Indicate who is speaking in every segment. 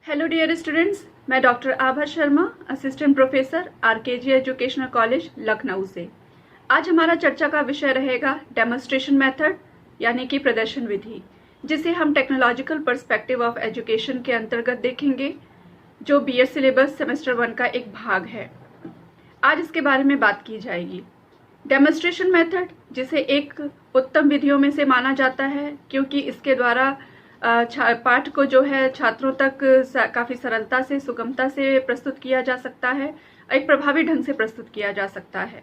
Speaker 1: Hello dear students, मैं doctor Abha Sharma, assistant professor RKG educational college Lucknow से। आज हमारा चर्चा का विषय रहेगा डेमोन्स्ट्रेशन मेथड यानी कि प्रदर्शन विधि, जिसे हम टेक्नोलॉजिकल पर्सपेक्टिव ऑफ एजुकेशन के अंतर्गत देखेंगे, जो बीएड सिलेबस सेमेस्टर 1 का एक भाग है। आज इसके बारे में बात की जाएगी। डेमोन्स्ट्रेशन मेथड, जिसे एक उत्तम विधियों में से माना जाता है क्योंकि इसके द्वारा पाठ को जो है छात्रों तक काफ़ी सरलता से, सुगमता से प्रस्तुत किया जा सकता है, एक प्रभावी ढंग से प्रस्तुत किया जा सकता है।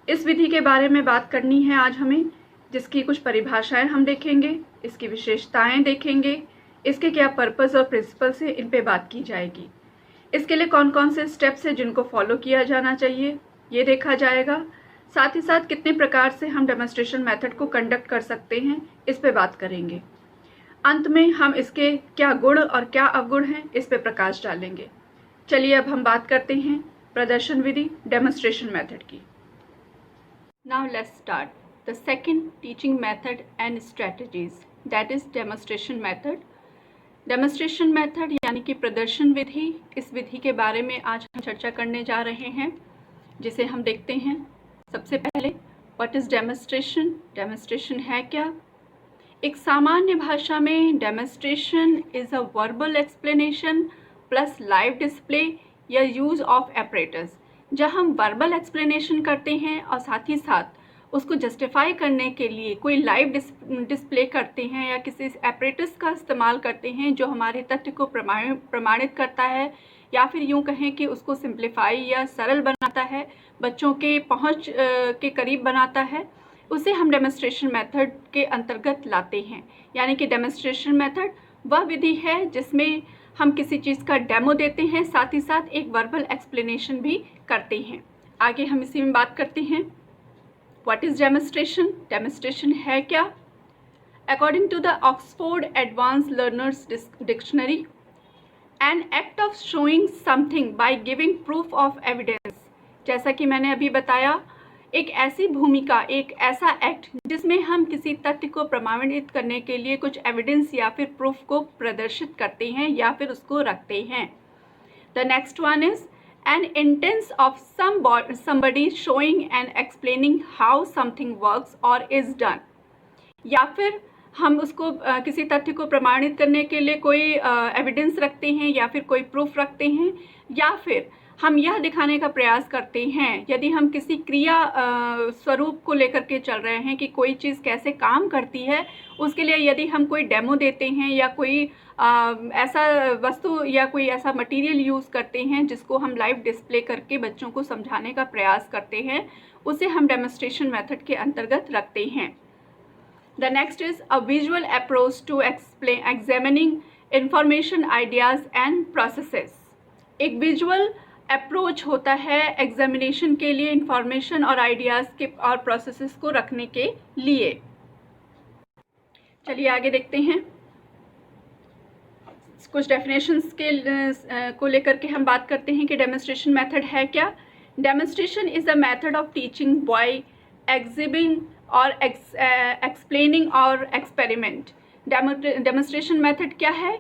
Speaker 1: इस विधि के बारे में बात करनी है आज हमें, जिसकी कुछ परिभाषाएं हम देखेंगे, इसकी विशेषताएं देखेंगे, इसके क्या पर्पस और प्रिंसिपल्स है, इन पे बात की जाएगी। इसके लिए कौन कौन से स्टेप्स हैं जिनको फॉलो किया जाना चाहिए, ये देखा जाएगा। साथ ही साथ कितने प्रकार से हम डेमोन्स्ट्रेशन मेथड को कंडक्ट कर सकते हैं, इस पे बात करेंगे। अंत में हम इसके क्या गुण और क्या अवगुण हैं, इस पे प्रकाश डालेंगे। चलिए अब हम बात करते हैं प्रदर्शन विधि, डेमोन्स्ट्रेशन मेथड की। Now let's start the second teaching method and strategies, that is demonstration method. Demonstration method यानी कि प्रदर्शन विधि, इस विधि के बारे में आज हम चर्चा करने जा रहे हैं, जिसे हम देखते हैं। सबसे पहले व्हाट इज डेमोन्स्ट्रेशन? डेमोन्स्ट्रेशन है क्या? एक सामान्य भाषा में demonstration is a verbal explanation plus live display या यूज ऑफ एपरेटस। जब हम वर्बल एक्सप्लेनेशन करते हैं और साथ ही साथ उसको जस्टिफाई करने के लिए कोई लाइव डिस्प्ले करते हैं या किसी एपरेटस का इस्तेमाल करते हैं जो हमारे तथ्य को प्रमाणित करता है, या फिर यूँ कहें कि उसको सिंप्लीफाई या सरल बनाता है, बच्चों के पहुँच के करीब बनाता है, उसे हम डेमोन्स्ट्रेशन मेथड के अंतर्गत लाते हैं। यानी कि डेमोन्स्ट्रेशन मेथड वह विधि है जिसमें हम किसी चीज़ का डेमो देते हैं, साथ ही साथ एक वर्बल एक्सप्लेनेशन भी करते हैं। आगे हम इसी में बात करते हैं। What is demonstration? डेमोन्स्ट्रेशन है क्या? According to the Oxford advance learners dictionary, an act of showing something by giving proof of evidence. जैसा कि मैंने अभी बताया, एक ऐसी भूमिका, एक ऐसा एक्ट जिसमें हम किसी तथ्य को प्रमाणित करने के लिए कुछ एविडेंस या फिर प्रूफ को प्रदर्शित करते हैं या फिर उसको रखते हैं। The next one is an intense of somebody showing and explaining how something works or is done। या फिर हम उसको किसी तथ्य को प्रमाणित करने के लिए कोई एविडेंस रखते हैं या फिर कोई प्रूफ रखते हैं, या फिर हम यह दिखाने का प्रयास करते हैं, यदि हम किसी क्रिया स्वरूप को लेकर के चल रहे हैं कि कोई चीज़ कैसे काम करती है, उसके लिए यदि हम कोई डेमो देते हैं या कोई ऐसा वस्तु या कोई ऐसा मटेरियल यूज़ करते हैं जिसको हम लाइव डिस्प्ले करके बच्चों को समझाने का प्रयास करते हैं, उसे हम डेमोन्स्ट्रेशन मेथड के अंतर्गत रखते हैं। The next is a visual approach to examining information, ideas and processes। एक विजुअल अप्रोच होता है एग्जामिनेशन के लिए, इंफॉर्मेशन और आइडियाज़ के और प्रोसेसेस को रखने के लिए। चलिए आगे देखते हैं। कुछ डेफिनेशंस को लेकर के हम बात करते हैं कि डेमोन्स्ट्रेशन मेथड है क्या। Demonstration is a method of teaching bye exhibiting और एक्सप्लेनिंग और एक्सपेरिमेंट। डेमोन्स्ट्रेशन मेथड क्या है?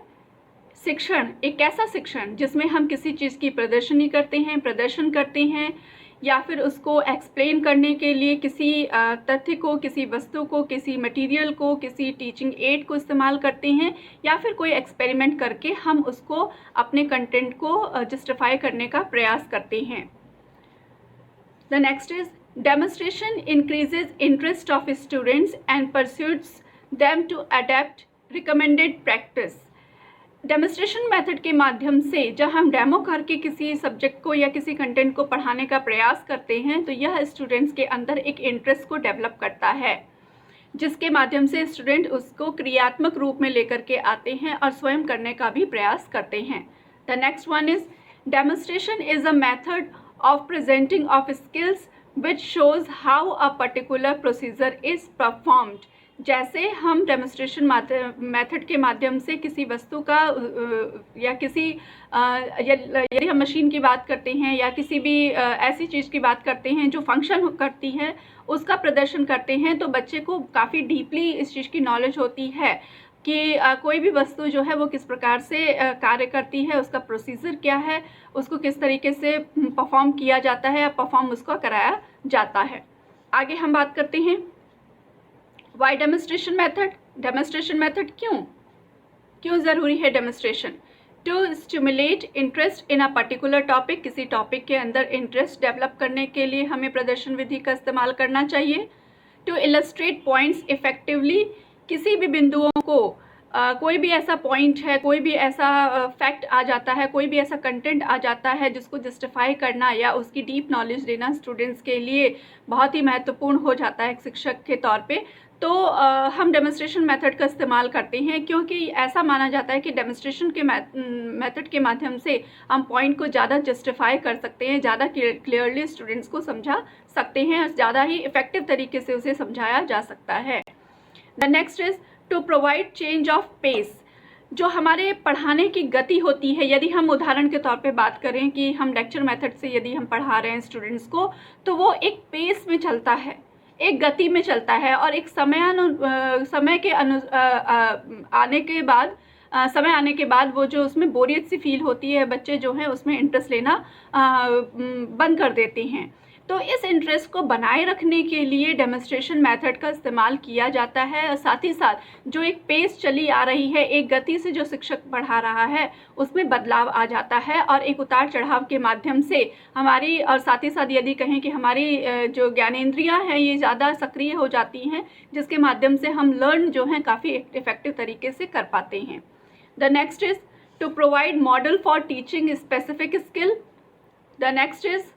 Speaker 1: शिक्षण, एक ऐसा शिक्षण जिसमें हम किसी चीज़ की प्रदर्शन करते हैं या फिर उसको एक्सप्लेन करने के लिए किसी तथ्य को, किसी वस्तु को, किसी मटेरियल को, किसी टीचिंग एड को इस्तेमाल करते हैं, या फिर कोई एक्सपेरिमेंट करके हम उसको अपने कंटेंट को जस्टिफाई करने का प्रयास करते हैं। The next is demonstration increases interest of students and pursues them to adapt recommended practice। Demonstration method के माध्यम से जब हम डेमो करके किसी सब्जेक्ट को या किसी कंटेंट को पढ़ाने का प्रयास करते हैं, तो यह स्टूडेंट्स के अंदर एक इंटरेस्ट को डेवलप करता है, जिसके माध्यम से स्टूडेंट उसको क्रियात्मक रूप में लेकर के आते हैं और स्वयं करने का भी प्रयास करते हैं। The next one is demonstration is a method of presenting of skills which shows how a particular procedure is performed। जैसे हम डेमोन्स्ट्रेशन मेथड के माध्यम से किसी वस्तु का या किसी यदि हम मशीन की बात करते हैं या किसी भी ऐसी चीज़ की बात करते हैं जो फंक्शन करती है, उसका प्रदर्शन करते हैं, तो बच्चे को काफ़ी डीपली इस चीज़ की नॉलेज होती है, कि कोई भी वस्तु जो है वो किस प्रकार से कार्य करती है, उसका प्रोसीजर क्या है, उसको किस तरीके से परफॉर्म किया जाता है या परफॉर्म उसको कराया जाता है। आगे हम बात करते हैं why demonstration method. Demonstration method क्यों ज़रूरी है demonstration? To stimulate interest in a particular topic, किसी टॉपिक के अंदर इंटरेस्ट डेवलप करने के लिए हमें प्रदर्शन विधि का इस्तेमाल करना चाहिए। टू इलस्ट्रेट पॉइंट्स इफेक्टिवली, किसी भी बिंदुओं को कोई भी ऐसा पॉइंट है, कोई भी ऐसा फैक्ट आ जाता है, कोई भी ऐसा कंटेंट आ जाता है जिसको जस्टिफाई करना या उसकी डीप नॉलेज देना स्टूडेंट्स के लिए बहुत ही महत्वपूर्ण हो जाता है एक शिक्षक के तौर पे, तो हम डेमोन्स्ट्रेशन मेथड का इस्तेमाल करते हैं, क्योंकि ऐसा माना जाता है कि डेमोन्स्ट्रेशन के मेथड के माध्यम से हम पॉइंट को ज़्यादा जस्टिफाई कर सकते हैं, ज़्यादा क्लियरली स्टूडेंट्स को समझा सकते हैं, ज़्यादा ही इफेक्टिव तरीके से उसे समझाया जा सकता है। The next is to provide change of pace. जो हमारे पढ़ाने की गति होती है, यदि हम उदाहरण के तौर पे बात करें कि हम लेक्चर मेथड से यदि हम पढ़ा रहे हैं स्टूडेंट्स को, तो वो एक पेस में चलता है, एक गति में चलता है, और एक समय आने के बाद वो जो उसमें बोरियत सी फील होती है, बच्चे जो हैं उसमें इंटरेस्ट लेना बंद कर देते हैं। तो इस इंटरेस्ट को बनाए रखने के लिए डेमोन्स्ट्रेशन मेथड का इस्तेमाल किया जाता है। साथ ही साथ जो एक पेस चली आ रही है, एक गति से जो शिक्षक पढ़ा रहा है उसमें बदलाव आ जाता है, और एक उतार चढ़ाव के माध्यम से हमारी, और साथ ही साथ यदि कहें कि हमारी जो ज्ञानेंद्रियां हैं ये ज़्यादा सक्रिय हो जाती हैं, जिसके माध्यम से हम लर्न जो हैं काफ़ी इफेक्टिव तरीके से कर पाते हैं। The next is to provide model for teaching specific skill. The next is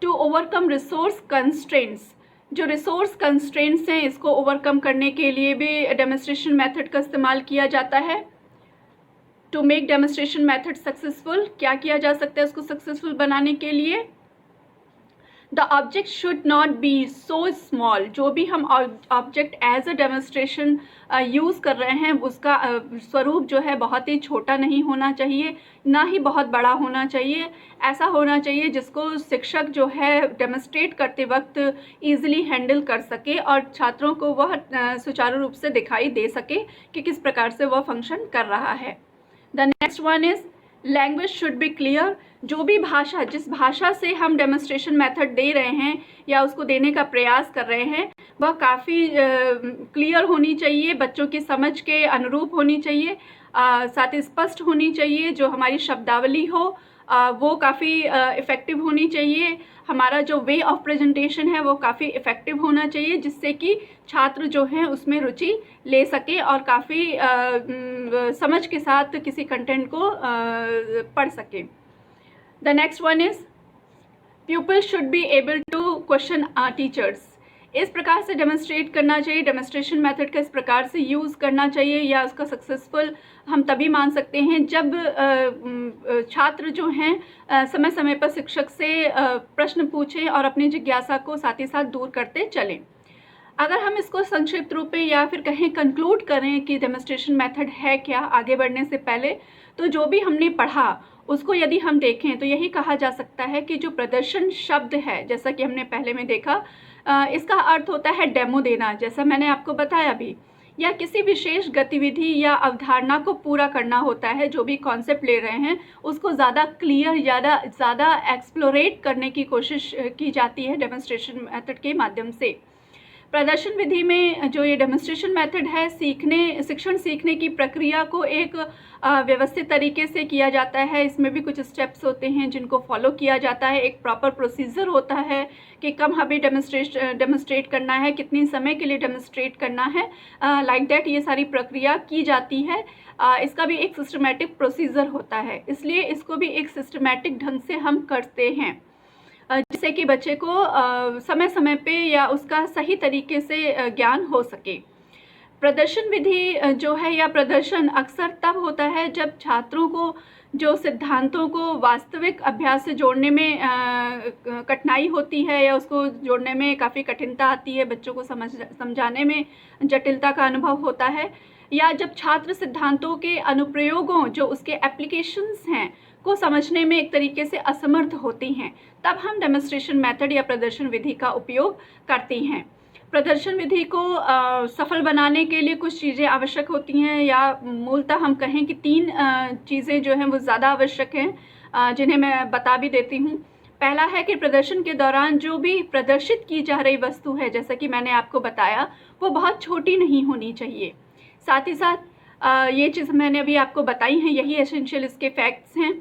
Speaker 1: to overcome resource constraints. जो रिसोर्स कंस्ट्रेंट्स हैं इसको ओवरकम करने के लिए भी डेमोन्स्ट्रेशन मेथड का इस्तेमाल किया जाता है। To make demonstration method successful, क्या किया जा सकता है उसको सक्सेसफुल बनाने के लिए? The object should not be so small. जो भी हम object as a demonstration use कर रहे हैं उसका स्वरूप जो है बहुत ही छोटा नहीं होना चाहिए, ना ही बहुत बड़ा होना चाहिए। ऐसा होना चाहिए जिसको शिक्षक जो है डेमोन्स्ट्रेट करते वक्त ईजिली हैंडल कर सके और छात्रों को वह सुचारू रूप से दिखाई दे सके कि किस प्रकार से वह फंक्शन कर रहा है। The next one is language should be clear. जो भी भाषा, जिस भाषा से हम डेमोन्स्ट्रेशन मेथड दे रहे हैं या उसको देने का प्रयास कर रहे हैं, वह काफ़ी क्लियर होनी चाहिए, बच्चों की समझ के अनुरूप होनी चाहिए, साथ ही स्पष्ट होनी चाहिए। जो हमारी शब्दावली हो वो काफ़ी इफ़ेक्टिव होनी चाहिए। हमारा जो वे ऑफ प्रेजेंटेशन है वो काफ़ी इफ़ेक्टिव होना चाहिए, जिससे कि छात्र जो हैं उसमें रुचि ले सके और काफ़ी समझ के साथ किसी कंटेंट को पढ़ सके। The next one is people should be able to question teachers. इस प्रकार से डेमोन्स्ट्रेट करना चाहिए, डेमोन्स्ट्रेशन मेथड का इस प्रकार से यूज़ करना चाहिए, या उसका सक्सेसफुल हम तभी मान सकते हैं जब छात्र जो हैं समय समय पर शिक्षक से प्रश्न पूछें और अपनी जिज्ञासा को साथ ही साथ दूर करते चलें। अगर हम इसको संक्षिप्त रूप में या फिर कहें कंक्लूड करें कि डेमोन्स्ट्रेशन मेथड है क्या, आगे बढ़ने से पहले, तो जो भी हमने पढ़ा उसको यदि हम देखें तो यही कहा जा सकता है कि जो प्रदर्शन शब्द है, जैसा कि हमने पहले में देखा, इसका अर्थ होता है डेमो देना, जैसा मैंने आपको बताया भी, या किसी विशेष गतिविधि या अवधारणा को पूरा करना होता है। जो भी कॉन्सेप्ट ले रहे हैं उसको ज़्यादा क्लियर, ज़्यादा एक्सप्लोरेट करने की कोशिश की जाती है डेमोन्स्ट्रेशन मेथड के माध्यम से। प्रदर्शन विधि में जो ये डेमोन्स्ट्रेशन मेथड है, शिक्षण सीखने की प्रक्रिया को एक व्यवस्थित तरीके से किया जाता है। इसमें भी कुछ स्टेप्स होते हैं जिनको फॉलो किया जाता है, एक प्रॉपर प्रोसीजर होता है कि कब हमें डेमोन्स्ट्रेट करना है, कितने समय के लिए डेमोन्स्ट्रेट करना है, लाइक दैट ये सारी प्रक्रिया की जाती है। इसका भी एक सिस्टमेटिक प्रोसीजर होता है, इसलिए इसको भी एक सिस्टमेटिक ढंग से हम करते हैं, जिससे कि बच्चे को समय समय पे या उसका सही तरीके से ज्ञान हो सके। प्रदर्शन विधि जो है या प्रदर्शन अक्सर तब होता है जब छात्रों को जो सिद्धांतों को वास्तविक अभ्यास से जोड़ने में कठिनाई होती है या उसको जोड़ने में काफ़ी कठिनता आती है, बच्चों को समझाने में जटिलता का अनुभव होता है, या जब छात्र सिद्धांतों के अनुप्रयोगों, जो उसके एप्लीकेशंस हैं, को समझने में एक तरीके से असमर्थ होती हैं, तब हम डेमोन्स्ट्रेशन मेथड या प्रदर्शन विधि का उपयोग करते हैं। प्रदर्शन विधि को सफल बनाने के लिए कुछ चीज़ें आवश्यक होती हैं, या मूलतः हम कहें कि 3 चीज़ें जो हैं वो ज़्यादा आवश्यक हैं, जिन्हें मैं बता भी देती हूँ। पहला है कि प्रदर्शन के दौरान जो भी प्रदर्शित की जा रही वस्तु है, जैसा कि मैंने आपको बताया, वो बहुत छोटी नहीं होनी चाहिए। साथ ही साथ ये चीज़ मैंने अभी आपको बताई हैं, यही एसेंशियल इसके फैक्ट्स हैं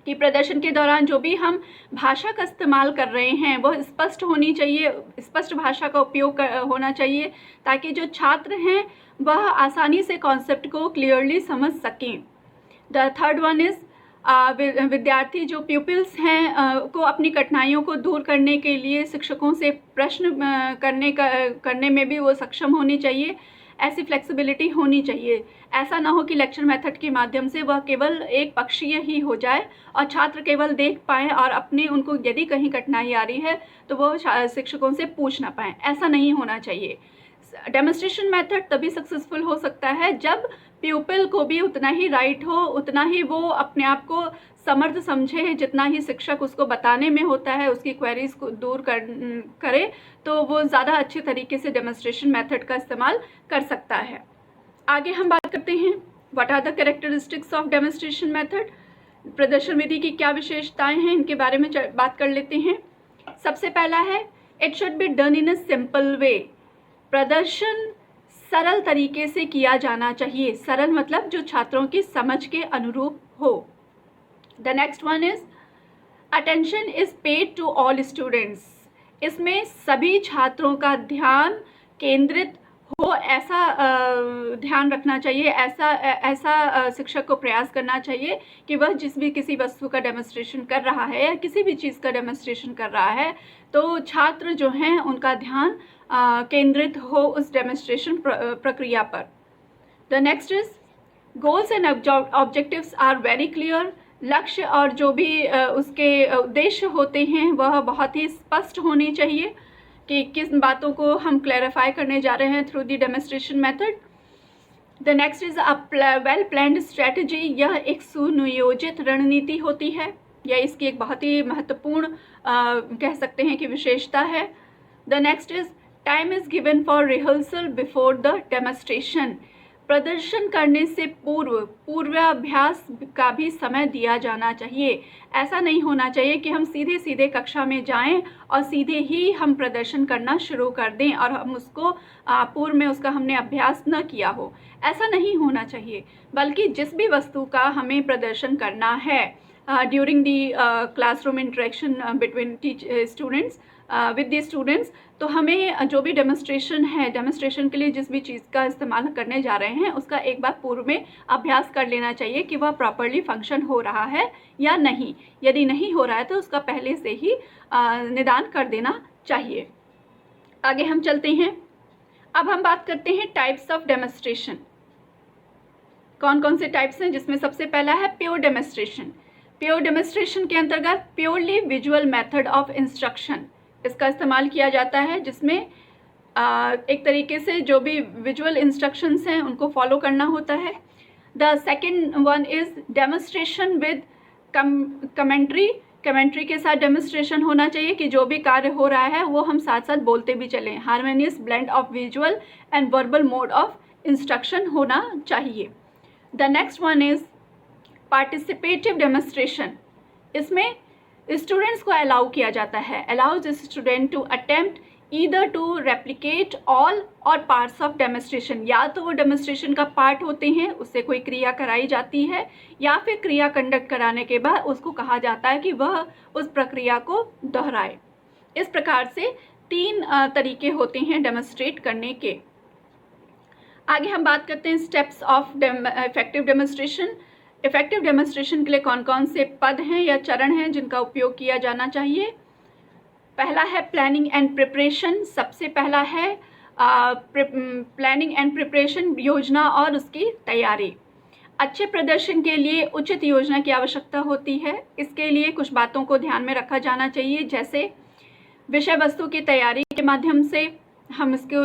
Speaker 1: कि प्रदर्शन के दौरान जो भी हम भाषा का इस्तेमाल कर रहे हैं वो स्पष्ट होनी चाहिए, स्पष्ट भाषा का उपयोग होना चाहिए, ताकि जो छात्र हैं वह आसानी से कॉन्सेप्ट को क्लियरली समझ सकें। द थर्ड वन इज़ विद्यार्थी जो प्यूपिल्स हैं को अपनी कठिनाइयों को दूर करने के लिए शिक्षकों से प्रश्न करने में भी वो सक्षम होनी चाहिए। ऐसी फ्लेक्सिबिलिटी होनी चाहिए। ऐसा ना हो कि लेक्चर मेथड के माध्यम से वह केवल एक पक्षीय ही हो जाए और छात्र केवल देख पाएँ और अपने उनको यदि कहीं कठिनाई आ रही है तो वो शिक्षकों से पूछ ना पाएँ। ऐसा नहीं होना चाहिए। डेमोन्स्ट्रेशन मेथड तभी सक्सेसफुल हो सकता है जब प्यूपिल को भी उतना ही राइट हो, उतना ही वो अपने आप को समर्थ समझे जितना ही शिक्षक उसको बताने में होता है, उसकी क्वेरीज को दूर करे, तो वो ज़्यादा अच्छे तरीके से डेमोन्स्ट्रेशन मेथड का इस्तेमाल कर सकता है। आगे हम बात करते हैं what are the characteristics of demonstration method. प्रदर्शन विधि की क्या विशेषताएं हैं, इनके बारे में बात कर लेते हैं। सबसे पहला है it should be done in a simple way. प्रदर्शन सरल तरीके से किया जाना चाहिए। सरल मतलब जो छात्रों की समझ के अनुरूप हो। The next one is attention is paid to all students. इसमें सभी छात्रों का ध्यान केंद्रित हो, ऐसा ध्यान रखना चाहिए, ऐसा शिक्षक को प्रयास करना चाहिए कि वह जिस भी किसी वस्तु का डेमोन्स्ट्रेशन कर रहा है या किसी भी चीज़ का डेमोन्स्ट्रेशन कर रहा है तो छात्र जो हैं उनका ध्यान केंद्रित हो उस डेमोन्स्ट्रेशन प्रक्रिया पर। The next is goals and objectives are very clear. लक्ष्य और जो भी उसके उद्देश्य होते हैं वह बहुत ही स्पष्ट होनी चाहिए कि किस बातों को हम क्लैरिफाई करने जा रहे हैं through the demonstration method. The next is a well planned strategy. यह एक सुनियोजित रणनीति होती है, यह इसकी एक बहुत ही महत्वपूर्ण कह सकते हैं कि विशेषता है। The next is time is given for rehearsal before the demonstration. प्रदर्शन करने से पूर्वाभ्यास का भी समय दिया जाना चाहिए। ऐसा नहीं होना चाहिए कि हम सीधे सीधे कक्षा में जाएं और सीधे ही हम प्रदर्शन करना शुरू कर दें और हम उसको पूर्व में उसका हमने अभ्यास न किया हो। ऐसा नहीं होना चाहिए, बल्कि जिस भी वस्तु का हमें प्रदर्शन करना है during the classroom interaction between students with the students, तो हमें जो भी डेमोन्स्ट्रेशन है, डेमोन्स्ट्रेशन के लिए जिस भी चीज़ का इस्तेमाल करने जा रहे हैं उसका एक बार पूर्व में अभ्यास कर लेना चाहिए कि वह प्रॉपर्ली फंक्शन हो रहा है या नहीं। यदि नहीं हो रहा है तो उसका पहले से ही निदान कर देना चाहिए। आगे हम चलते हैं। अब हम बात करते हैं टाइप्स ऑफ डेमोन्स्ट्रेशन। कौन कौन से टाइप्स हैं, जिसमें सबसे पहला है प्योर डेमोन्स्ट्रेशन। प्योर डेमोन्स्ट्रेशन के अंतर्गत purely visual method of instruction इसका इस्तेमाल किया जाता है, जिसमें एक तरीके से जो भी विजुअल इंस्ट्रक्शंस हैं उनको फॉलो करना होता है। The second one is demonstration with commentary के साथ डेमोन्स्ट्रेशन होना चाहिए कि जो भी कार्य हो रहा है वो हम साथ साथ बोलते भी चलें। Harmonious blend of visual and verbal mode of instruction होना चाहिए। The next one is participative demonstration. इसमें स्टूडेंट्स को अलाउ किया जाता है, allows student to attempt either to replicate all or parts of demonstration. या तो वो डेमोन्स्ट्रेशन का पार्ट होते हैं, उससे कोई क्रिया कराई जाती है, या फिर क्रिया कंडक्ट कराने के बाद उसको कहा जाता है कि वह उस प्रक्रिया को दोहराए। इस प्रकार से 3 तरीके होते हैं डेमोन्स्ट्रेट करने के। आगे हम बात करते हैं steps of effective demonstration. Effective demonstration के लिए कौन कौन से पद हैं या चरण हैं जिनका उपयोग किया जाना चाहिए। पहला है प्लानिंग एंड प्रिपरेशन। सबसे पहला है प्लानिंग एंड प्रिपरेशन, योजना और उसकी तैयारी। अच्छे प्रदर्शन के लिए उचित योजना की आवश्यकता होती है। इसके लिए कुछ बातों को ध्यान में रखा जाना चाहिए, जैसे विषय वस्तु की तैयारी के माध्यम से हम इसके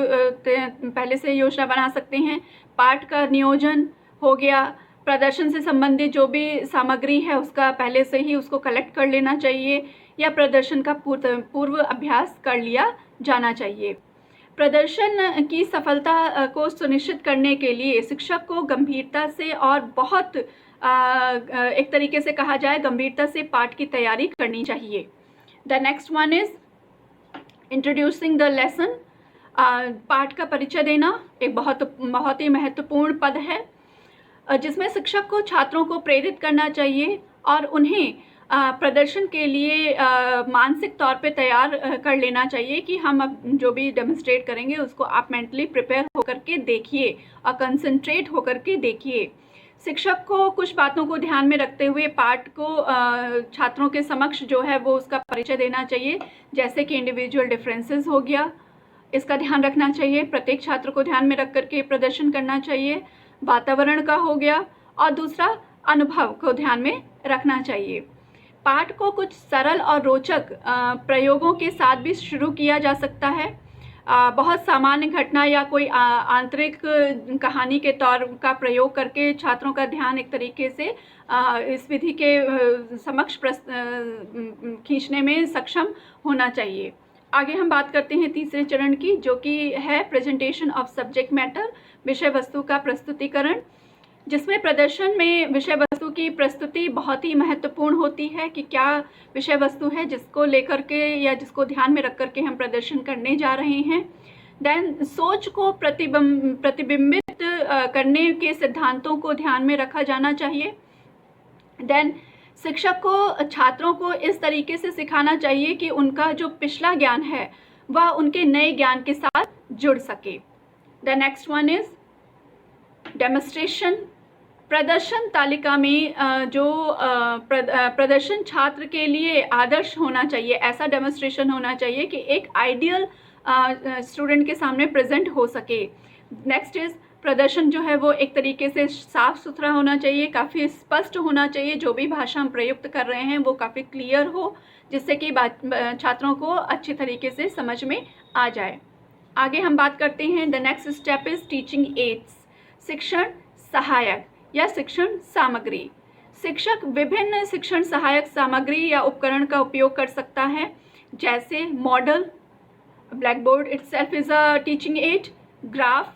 Speaker 1: पहले से योजना बना सकते हैं। पाठ का नियोजन हो गया, प्रदर्शन से संबंधित जो भी सामग्री है उसका पहले से ही उसको कलेक्ट कर लेना चाहिए या प्रदर्शन का पूर्व अभ्यास कर लिया जाना चाहिए। प्रदर्शन की सफलता को सुनिश्चित करने के लिए शिक्षक को गंभीरता से और बहुत एक तरीके से कहा जाए गंभीरता से पाठ की तैयारी करनी चाहिए। The next one is introducing the lesson. पाठ का परिचय देना एक बहुत ही महत्वपूर्ण पद है, जिसमें शिक्षक को छात्रों को प्रेरित करना चाहिए और उन्हें प्रदर्शन के लिए मानसिक तौर पे तैयार कर लेना चाहिए कि हम अब जो भी डेमोन्स्ट्रेट करेंगे उसको आप मेंटली प्रिपेयर होकर के देखिए और कंसंट्रेट होकर के देखिए। शिक्षक को कुछ बातों को ध्यान में रखते हुए पाठ को छात्रों के समक्ष जो है वो उसका परिचय देना चाहिए, जैसे कि इंडिविजुअल डिफरेंसेस हो गया, इसका ध्यान रखना चाहिए। प्रत्येक छात्र को ध्यान में रख करके प्रदर्शन करना चाहिए। वातावरण का हो गया, और दूसरा अनुभव को ध्यान में रखना चाहिए। पाठ को कुछ सरल और रोचक प्रयोगों के साथ भी शुरू किया जा सकता है। बहुत सामान्य घटना या कोई आंतरिक कहानी के तौर का प्रयोग करके छात्रों का ध्यान एक तरीके से इस विधि के समक्ष खींचने में सक्षम होना चाहिए। आगे हम बात करते हैं तीसरे चरण की, जो कि है प्रेजेंटेशन ऑफ सब्जेक्ट मैटर, विषय वस्तु का प्रस्तुतिकरण, जिसमें प्रदर्शन में विषय वस्तु की प्रस्तुति बहुत ही महत्वपूर्ण होती है कि क्या विषय वस्तु है जिसको लेकर के या जिसको ध्यान में रख करके हम प्रदर्शन करने जा रहे हैं। देन सोच को प्रतिबिंबित करने के सिद्धांतों को ध्यान में रखा जाना चाहिए। देन शिक्षक को छात्रों को इस तरीके से सिखाना चाहिए कि उनका जो पिछला ज्ञान है वह उनके नए ज्ञान के साथ जुड़ सके। The next one is demonstration. प्रदर्शन तालिका में जो प्रदर्शन छात्र के लिए आदर्श होना चाहिए, ऐसा डेमोन्स्ट्रेशन होना चाहिए कि एक आइडियल स्टूडेंट के सामने प्रेजेंट हो सके। नेक्स्ट इज प्रदर्शन जो है वो एक तरीके से साफ सुथरा होना चाहिए, काफ़ी स्पष्ट होना चाहिए। जो भी भाषा हम प्रयुक्त कर रहे हैं वो काफ़ी क्लियर हो, जिससे कि छात्रों को अच्छे तरीके से समझ में आ जाए। आगे हम बात करते हैं the next step is teaching ads, शिक्षण सहायक या शिक्षण सामग्री। शिक्षक विभिन्न शिक्षण सहायक सामग्री या उपकरण का उपयोग कर सकता है, जैसे model, black board itself is a teaching aid, graph,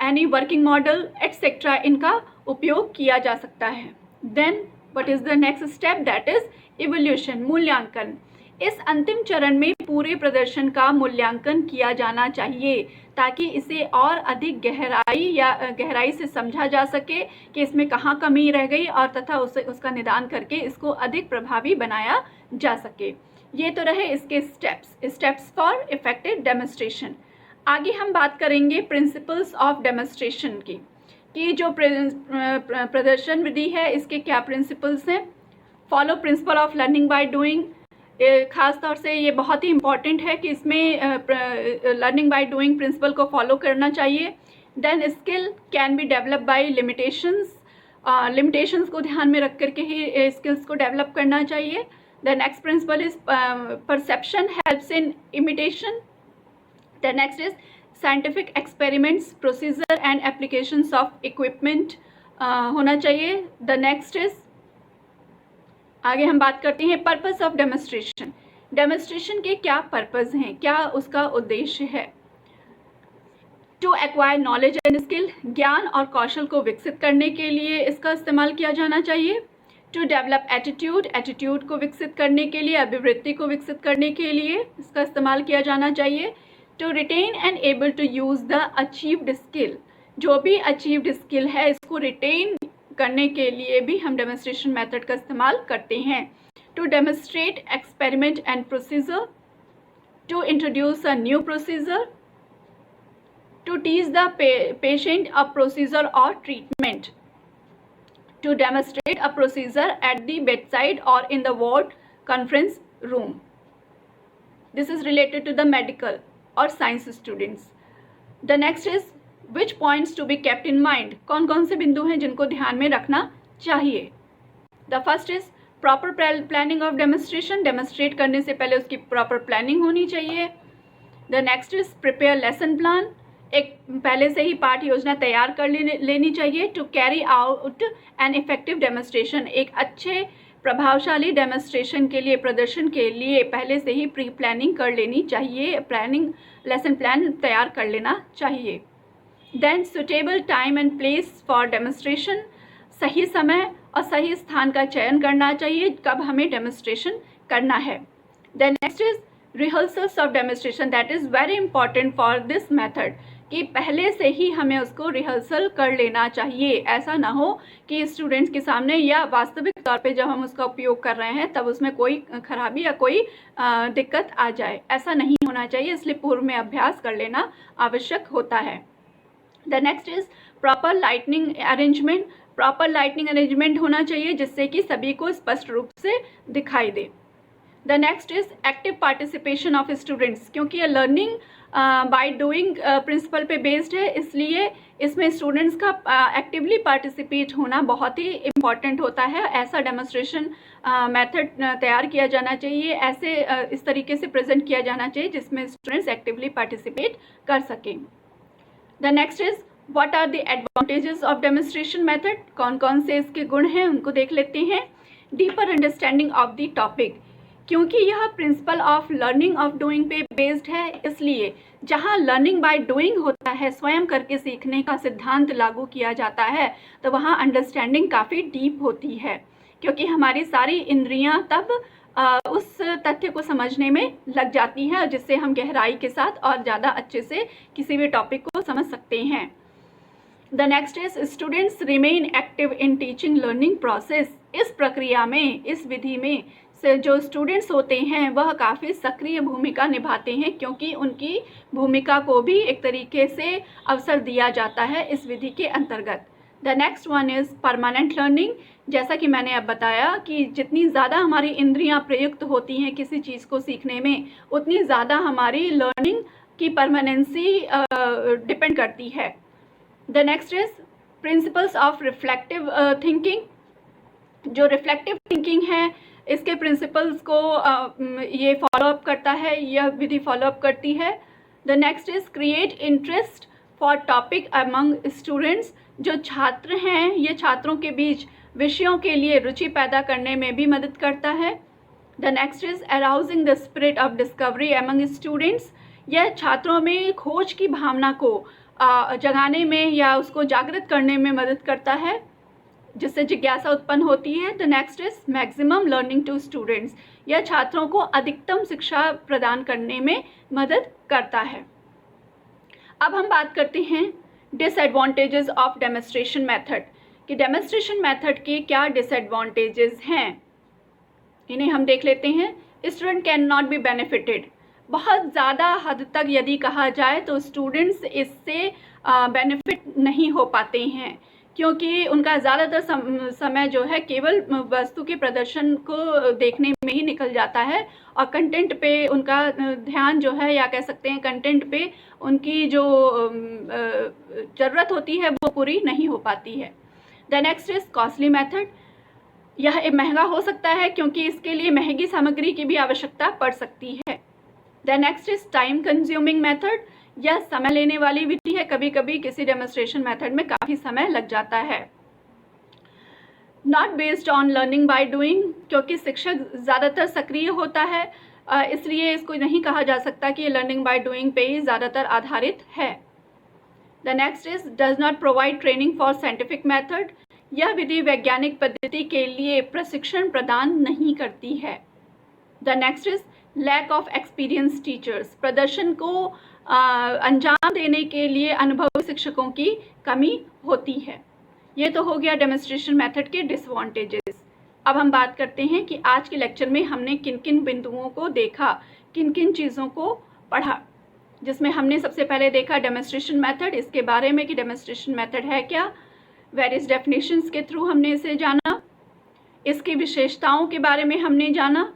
Speaker 1: any working model etcetera, इनका उपयोग किया जा सकता है। Then what is the next step, that is evolution, मूल्यांकन। इस अंतिम चरण में पूरे प्रदर्शन का मूल्यांकन किया जाना चाहिए ताकि इसे और अधिक गहराई से समझा जा सके कि इसमें कहाँ कमी रह गई, और तथा उसका निदान करके इसको अधिक प्रभावी बनाया जा सके। ये तो रहे इसके स्टेप्स फॉर इफेक्टिव डेमोन्स्ट्रेशन। आगे हम बात करेंगे प्रिंसिपल्स ऑफ डेमोन्स्ट्रेशन की, कि जो प्रदर्शन विधि है इसके क्या प्रिंसिपल्स हैं। Follow principle of learning by doing, खास तौर से ये बहुत ही इम्पॉर्टेंट है कि इसमें लर्निंग बाय डूइंग प्रिंसिपल को फॉलो करना चाहिए। Then skill can be develop by limitations को ध्यान में रख करके ही स्किल्स को डेवलप करना चाहिए। The next principle is perception helps in imitation. The next is scientific experiments, procedure and applications of equipment होना चाहिए। द नेक्स्ट इज आगे हम बात करते हैं पर्पस ऑफ डेमोन्स्ट्रेशन। डेमोन्स्ट्रेशन के क्या पर्पस हैं, क्या उसका उद्देश्य है। To acquire knowledge and skill, ज्ञान और कौशल को विकसित करने के लिए इसका इस्तेमाल किया जाना चाहिए। टू डेवलप एटीट्यूड को विकसित करने के लिए, अभिवृत्ति को विकसित करने के लिए इसका इस्तेमाल किया जाना चाहिए। To retain and able to use the achieved skill, जो भी अचीव्ड स्किल है इसको रिटेन करने के लिए भी हम डेमोन्स्ट्रेशन मेथड का इस्तेमाल करते हैं। To demonstrate experiment and procedure, to introduce a new procedure, to teach the patient a procedure और treatment, to demonstrate a procedure at the bedside और in the ward conference room. This is related to the medical और science students. The next is which points to be kept in mind, कौन कौन से बिंदु हैं जिनको ध्यान में रखना चाहिए। The first is proper planning of demonstration, demonstrate करने से पहले उसकी प्रॉपर प्लानिंग होनी चाहिए। The next is prepare lesson plan, एक पहले से ही पाठ योजना तैयार कर लेनी चाहिए। To carry out an effective demonstration, एक अच्छे प्रभावशाली डेमोन्स्ट्रेशन के लिए, प्रदर्शन के लिए पहले से ही प्री प्लानिंग कर लेनी चाहिए, लेसन प्लान तैयार कर लेना चाहिए। Then suitable time and place for demonstration, सही समय और सही स्थान का चयन करना चाहिए कब हमें डेमोन्स्ट्रेशन करना है। Then next is rehearsals of demonstration, that is very important for this method, कि पहले से ही हमें उसको रिहर्सल कर लेना चाहिए। ऐसा ना हो कि स्टूडेंट्स के सामने या वास्तविक तौर पे जब हम उसका उपयोग कर रहे हैं तब उसमें कोई खराबी या कोई दिक्कत आ जाए, ऐसा नहीं होना चाहिए, इसलिए पूर्व में अभ्यास कर लेना आवश्यक होता है। The next is proper lightning arrangement, proper lightning arrangement होना चाहिए जिससे कि सभी को स्पष्ट रूप से दिखाई दे। The next is active participation of students, क्योंकि ये लर्निंग बाय डूइंग प्रिंसिपल पे बेस्ड है, इसलिए इसमें स्टूडेंट्स का एक्टिवली पार्टिसिपेट होना बहुत ही इम्पॉर्टेंट होता है। ऐसा डेमोन्स्ट्रेशन मेथड तैयार किया जाना चाहिए, ऐसे इस तरीके से प्रेजेंट किया जाना चाहिए जिसमें स्टूडेंट्स एक्टिवली पार्टिसिपेट कर सकें। The next is what are the advantages of demonstration method, कौन कौन से इसके गुण हैं उनको देख लेते हैं। Deeper understanding of the topic, क्योंकि यह principle of learning of doing पे बेस्ड है, इसलिए जहाँ लर्निंग बाय डूइंग होता है, स्वयं करके सीखने का सिद्धांत लागू किया जाता है, तो वहाँ अंडरस्टैंडिंग काफ़ी डीप होती है, क्योंकि हमारी सारी इंद्रियाँ तब उस तथ्य को समझने में लग जाती हैं, जिससे हम गहराई के साथ और ज़्यादा अच्छे से किसी भी टॉपिक को समझ सकते हैं। The next is students remain active in teaching learning process, इस प्रक्रिया में, इस विधि में से जो स्टूडेंट्स होते हैं वह काफ़ी सक्रिय भूमिका निभाते हैं, क्योंकि उनकी भूमिका को भी एक तरीके से अवसर दिया जाता है इस विधि के अंतर्गत। The next one is permanent learning, जैसा कि मैंने अब बताया कि जितनी ज़्यादा हमारी इंद्रियां प्रयुक्त होती हैं किसी चीज़ को सीखने में, उतनी ज़्यादा हमारी लर्निंग की परमानेंसी डिपेंड करती है। The next is principles of reflective thinking, जो रिफ्लेक्टिव थिंकिंग है इसके प्रिंसिपल्स को ये फॉलोअप करता है, यह विधि फॉलोअप करती है। The next is create interest for topic among students, जो छात्र हैं ये छात्रों के बीच विषयों के लिए रुचि पैदा करने में भी मदद करता है। The next is arousing the spirit of discovery among students, यह छात्रों में खोज की भावना को जगाने में या उसको जागृत करने में मदद करता है, जिससे जिज्ञासा उत्पन्न होती है। The next is maximum learning to students, यह छात्रों को अधिकतम शिक्षा प्रदान करने में मदद करता है। अब हम बात करते हैं डिसएडवांटेजेस ऑफ डेमोन्स्ट्रेशन मेथड, कि डेमोन्स्ट्रेशन मेथड के क्या डिसएडवांटेजेस हैं, इन्हें हम देख लेते हैं। Student can not be benefited, बहुत ज़्यादा हद तक यदि कहा जाए तो स्टूडेंट्स इससे बेनिफिट नहीं हो पाते हैं, क्योंकि उनका ज़्यादातर समय जो है केवल वस्तु के प्रदर्शन को देखने में ही निकल जाता है, और कंटेंट पे उनका ध्यान जो है, या कह सकते हैं कंटेंट पे उनकी जो ज़रूरत होती है वो पूरी नहीं हो पाती है। The next is costly method, यह महंगा हो सकता है क्योंकि इसके लिए महंगी सामग्री की भी आवश्यकता पड़ सकती है। The next is time consuming method, यह समय लेने वाली विधि है, कभी कभी किसी डेमोन्स्ट्रेशन मेथड में काफ़ी समय लग जाता है। Not based on learning by doing, क्योंकि शिक्षक ज़्यादातर सक्रिय होता है, इसलिए इसको नहीं कहा जा सकता कि ये लर्निंग बाय डूइंग पे ही ज़्यादातर आधारित है। The next is does not provide training for scientific method, यह विधि वैज्ञानिक पद्धति के लिए प्रशिक्षण प्रदान नहीं करती है। The next is lack of experience teachers, प्रदर्शन को अंजाम देने के लिए अनुभवी शिक्षकों की कमी होती है। ये तो हो गया डेमोन्स्ट्रेशन मेथड के डिसएडवांटेजेस। अब हम बात करते हैं कि आज के लेक्चर में हमने किन किन बिंदुओं को देखा, किन किन चीज़ों को पढ़ा, जिसमें हमने सबसे पहले देखा डेमोन्स्ट्रेशन मेथड, इसके बारे में कि डेमोन्स्ट्रेशन मेथड है क्या, वेरियस डेफिनेशंस के थ्रू हमने इसे जाना, इसकी विशेषताओं के बारे में हमने जाना,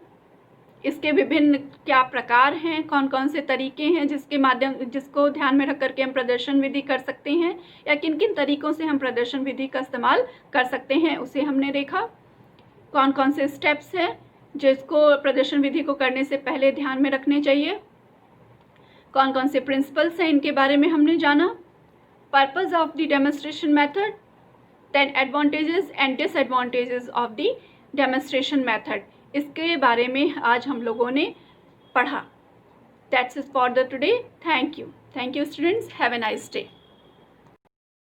Speaker 1: इसके विभिन्न क्या प्रकार हैं, कौन कौन से तरीके हैं जिसको ध्यान में रख करके हम प्रदर्शन विधि कर सकते हैं, या किन किन तरीकों से हम प्रदर्शन विधि का इस्तेमाल कर सकते हैं उसे हमने देखा। कौन कौन से स्टेप्स हैं जिसको प्रदर्शन विधि को करने से पहले ध्यान में रखने चाहिए, कौन कौन से प्रिंसिपल्स हैं इनके बारे में हमने जाना, purpose of the demonstration method, then advantages and disadvantages of the demonstration method, इसके बारे में आज हम लोगों ने पढ़ा। That's it for the today. Thank you students, have a nice day.